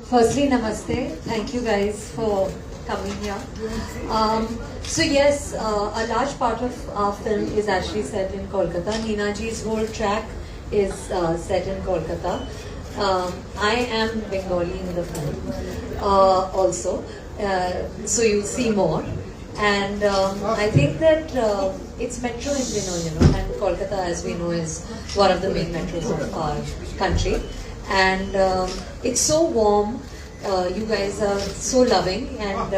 Firstly, namaste. Thank you guys for coming here. So yes, a large part of our film is actually set in Kolkata. Neena ji's whole track is set in Kolkata. I am Bengali in the film also, so you'll see more. And I think that it's Metro In Dino, and Kolkata, as we know, is one of the main metros of our country. And it's so warm. You guys are so loving, and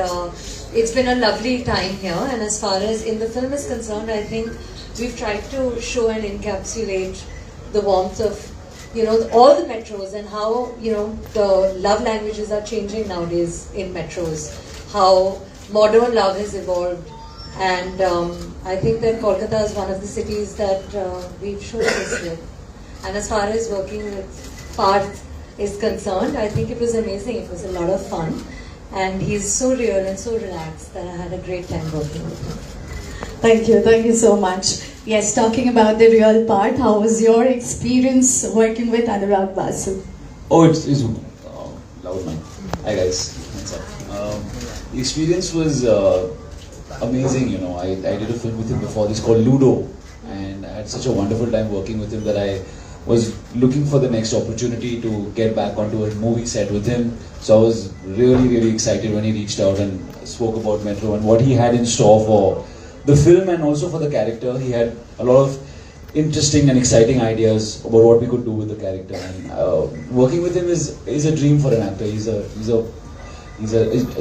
it's been a lovely time here. And as far as in the film is concerned, I think we've tried to show and encapsulate the warmth of all the metros, and how the love languages are changing nowadays in metros, how modern love has evolved. And I think that Kolkata is one of the cities that we've shown this with. And as far as working with Parth is concerned, I think it was amazing. It was a lot of fun, and he's so real and so relaxed that I had a great time working with him. Thank you so much. Yes, talking about the real part, how was your experience working with Anurag Basu? Oh, it's loud man. Hi guys. What's up? The experience was amazing. I did a film with him before. This called Ludo, and I had such a wonderful time working with him that I was looking for the next opportunity to get back onto a movie set with him. So I was really excited when he reached out and spoke about Metro and what he had in store for the film and also for the character. He had a lot of interesting and exciting ideas about what we could do with the character. And working with him is a dream for an actor. He's a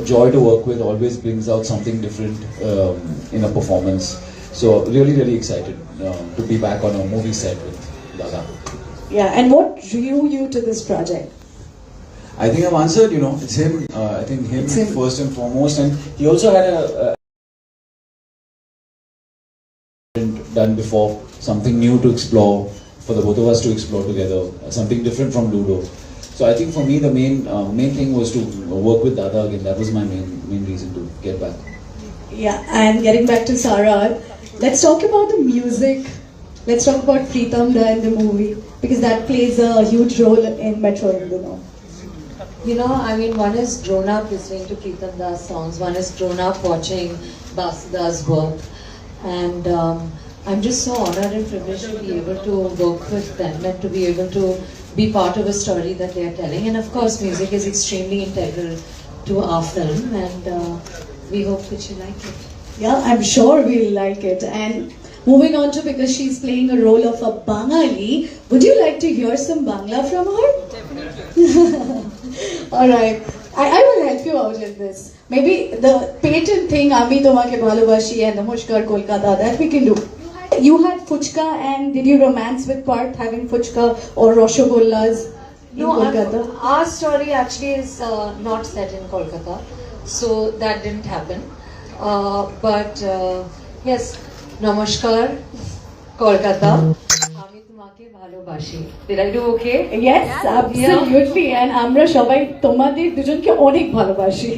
joy to work with. Always brings out something different in a performance. So really excited to be back on a movie set with Dada. Yeah, and what drew you to this project? I think I've answered, it's him. I think him first and foremost. And he also had a done before, something new to explore, for the both of us to explore together, something different from Ludo. So I think for me the main thing was to work with Dada again. That was my main reason to get back. Yeah, and getting back to Sara, let's talk about the music. Let's talk about Pritam Da in the movie, because that plays a huge role in Metro In Dino. One is grown up listening to Pritam Da's songs, one is grown up watching Basuda's work. And I'm just so honored and privileged to be able to work with them and to be able to be part of a story that they are telling. And of course, music is extremely integral to our film, and we hope that you like it. Yeah, I'm sure we'll like it. And moving on to, because she's playing a role of a Bangali, would you like to hear some Bangla from her? Definitely. Alright, I will help you out in this. Maybe the patent thing, Ami Tomake Bhalobashi and Namaskar Kolkata, that we can do. You had Fuchka, and did you romance with Parth having Fuchka or Roshogollas in Kolkata? Our story actually is not set in Kolkata, so that didn't happen. But yes, Namaskar Kolkata. Did I do okay? Yes, absolutely. And আমরা সবাই তোমাদের দুজনকে অনেক ভালোবাসি.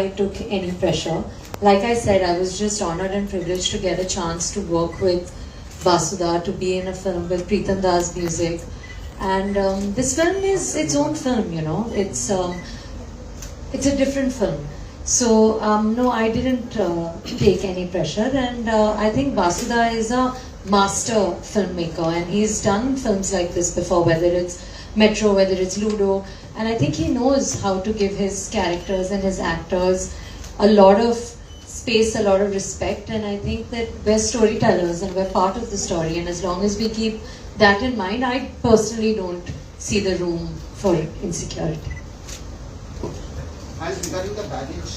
I took any pressure. Like I said, I was just honored and privileged to get a chance to work with Basuda, to be in a film with Pritam Da's music. And this film is its own film, it's a different film. So no, I didn't take any pressure, and I think Basuda is a master filmmaker, and he's done films like this before, whether it's Metro, whether it's Ludo, and I think he knows how to give his characters and his actors a lot of space, a lot of respect. And I think that we're storytellers and we're part of the story, and as long as we keep that in mind, I personally don't see the room for insecurity. And regarding the baggage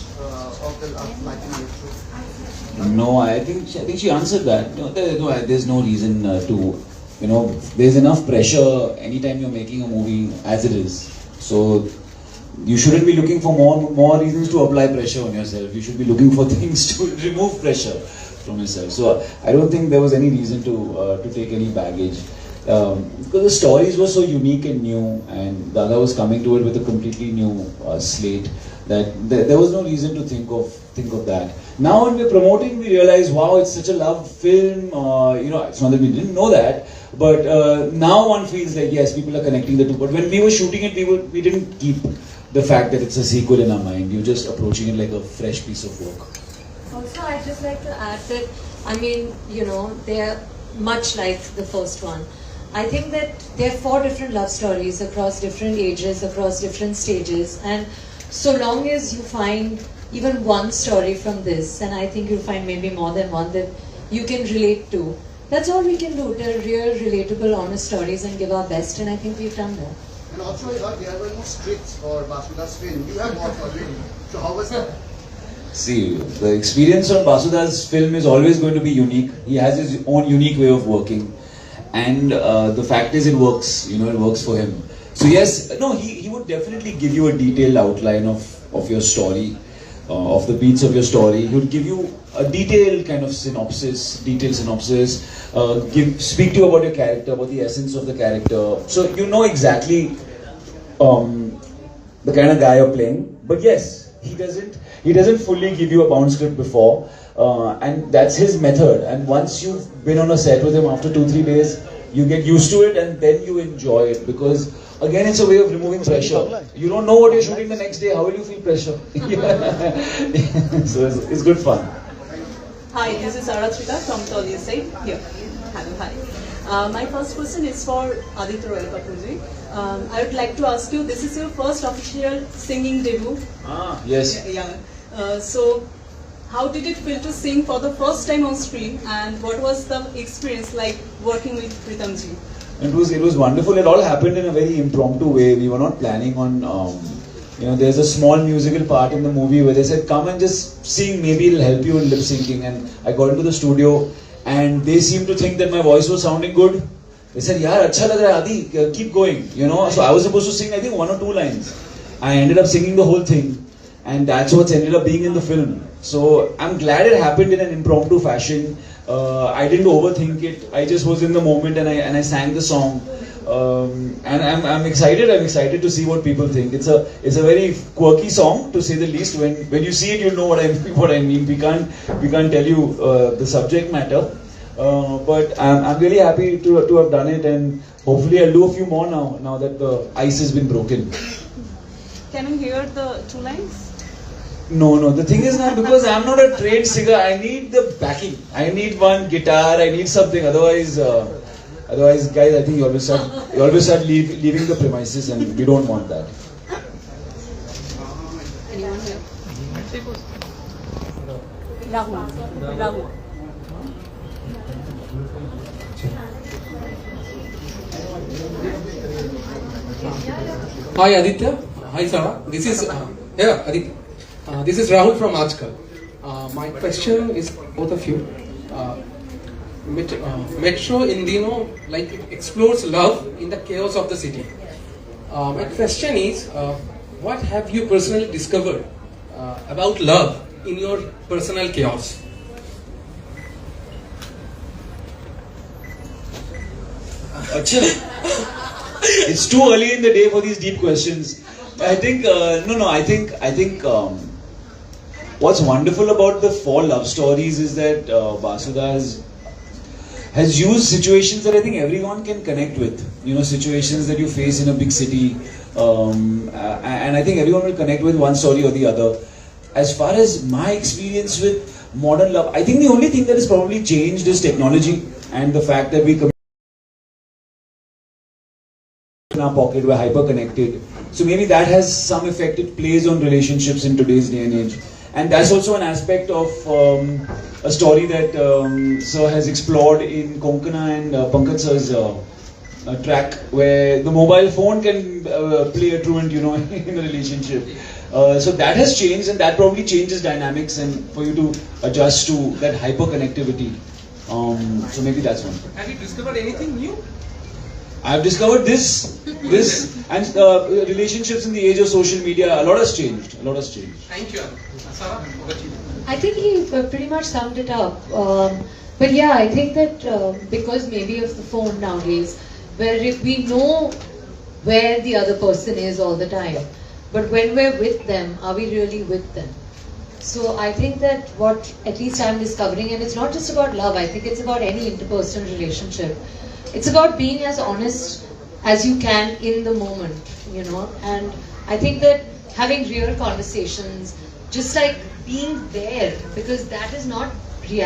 of the like in Metro? No, I think she answered that. There's no reason to, there's enough pressure anytime you're making a movie as it is. So you shouldn't be looking for more reasons to apply pressure on yourself. You should be looking for things to remove pressure from yourself. So I don't think there was any reason to take any baggage. Because the stories were so unique and new, and Dada was coming to it with a completely new slate, that there was no reason to think of that. Now when we're promoting, we realize, wow, it's such a love film. It's not that we didn't know that, But now one feels like yes, people are connecting the two. But when we were shooting it, we didn't keep the fact that it's a sequel in our mind. We were just approaching it like a fresh piece of work. Also, I'd just like to add that, I mean, you know, they're much like the first one. I think that there are 4 different love stories across different ages, across different stages, and so long as you find even one story from this, and I think you'll find maybe more than one that you can relate to, that's all we can do. They're real, relatable, honest stories and give our best, and I think we've done that. And also, there were no scripts for Basuda's film. You have watched already. So how was that? See, the experience on Basuda's film is always going to be unique. He has his own unique way of working. And the fact is it works, you know, it works for him. So yes, no, he would definitely give you a detailed outline of your story, of the beats of your story. He would give you a detailed kind of detailed synopsis, speak to you about your character, about the essence of the character. So you know exactly the kind of guy you're playing. But yes, he doesn't fully give you a bound script before. And that's his method. And once you've been on a set with him after 2-3 days, you get used to it and then you enjoy it. Because again, it's a way of removing pressure. You don't know what you're shooting the next day. How will you feel pressure? So it's good fun. Hi, this is Sara from Toliya side. Here. Hello, hi. My first question is for Aditya Kapur. I would like to ask you, this is your first official singing debut. Yes. Yeah. So, how did it feel to sing for the first time on screen, and what was the experience like working with Pritamji? It was wonderful. It all happened in a very impromptu way. We were not planning on, there's a small musical part in the movie where they said, come and just sing, maybe it'll help you in lip syncing. And I got into the studio and they seemed to think that my voice was sounding good. They said, yaar, acha lag raha hai, Adi, keep going, you know. So I was supposed to sing, I think, 1 or 2 lines. I ended up singing the whole thing. And that's what's ended up being in the film. So I'm glad it happened in an impromptu fashion. I didn't overthink it. I just was in the moment and I sang the song. And I'm excited. I'm excited to see what people think. It's a very quirky song, to say the least. When you see it, you'll know what I mean. We can't tell you the subject matter. But I'm really happy to have done it, and hopefully I'll do a few more now that the ice has been broken. Can you hear the 2 lines? No. The thing is now, because I'm not a trained singer, I need the backing. I need one guitar. I need something. Otherwise, guys, I think you always start leaving the premises, and we don't want that. Anyone here? Rahul. Hi Aditya. Hi Sara. This is Aditya. This is Rahul from Ajkal. My question is both of you. Metro In Dino explores love in the chaos of the city. My question is, what have you personally discovered about love in your personal chaos? It's too early in the day for these deep questions. I think I think what's wonderful about the 4 love stories is that Basuda has used situations that I think everyone can connect with. You know, situations that you face in a big city, and I think everyone will connect with one story or the other. As far as my experience with modern love, I think the only thing that has probably changed is technology and the fact that we in our pocket, we're hyper connected. So maybe that has some effect. It plays on relationships in today's day and age. And that's also an aspect of a story that Sir has explored in Konkana and Pankaj Sir's track, where the mobile phone can play a truant, you know, in a relationship. So that has changed, and that probably changes dynamics and for you to adjust to that hyper connectivity. So maybe that's one. Have you discovered anything new? I've discovered this and relationships in the age of social media. A lot has changed. Thank you. Sara, over to you. I think he pretty much summed it up. But yeah, I think that because maybe of the phone nowadays, where we know where the other person is all the time, but when we're with them, are we really with them? So I think that what at least I'm discovering, and it's not just about love, I think it's about any interpersonal relationship. it's about being as honest as you can in the moment, you know. And I think that having real conversations, just like being there, because that is not